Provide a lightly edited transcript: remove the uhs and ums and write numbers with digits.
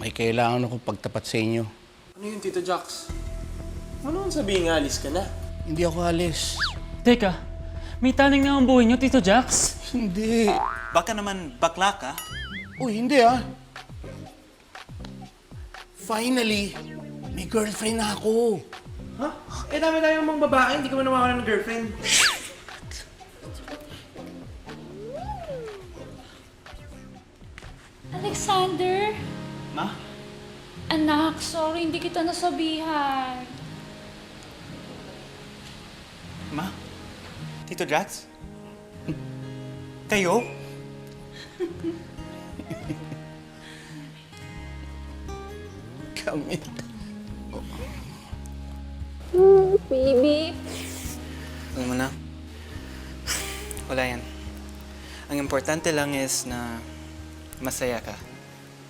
May kailangan ako pagtapat sa inyo. Ano yun, Tito Jax? Ano ang sabihin nga, alis ka na? Hindi ako alis. Teka, may taning na ang buhay niyo, Tito Jax. Hindi. Baka naman bakla ka? Uy, hindi ah. Finally, may girlfriend na ako. Ha? Eh, dami-dami mong babae, hindi ka man nawawalan ng girlfriend. Alexander? Ma? Anak, sorry, hindi kita nasabihan. Ma? Tito Jax? Kayo? Kami. Baby. Alam mo na, wala yan. Ang importante lang is na masaya ka.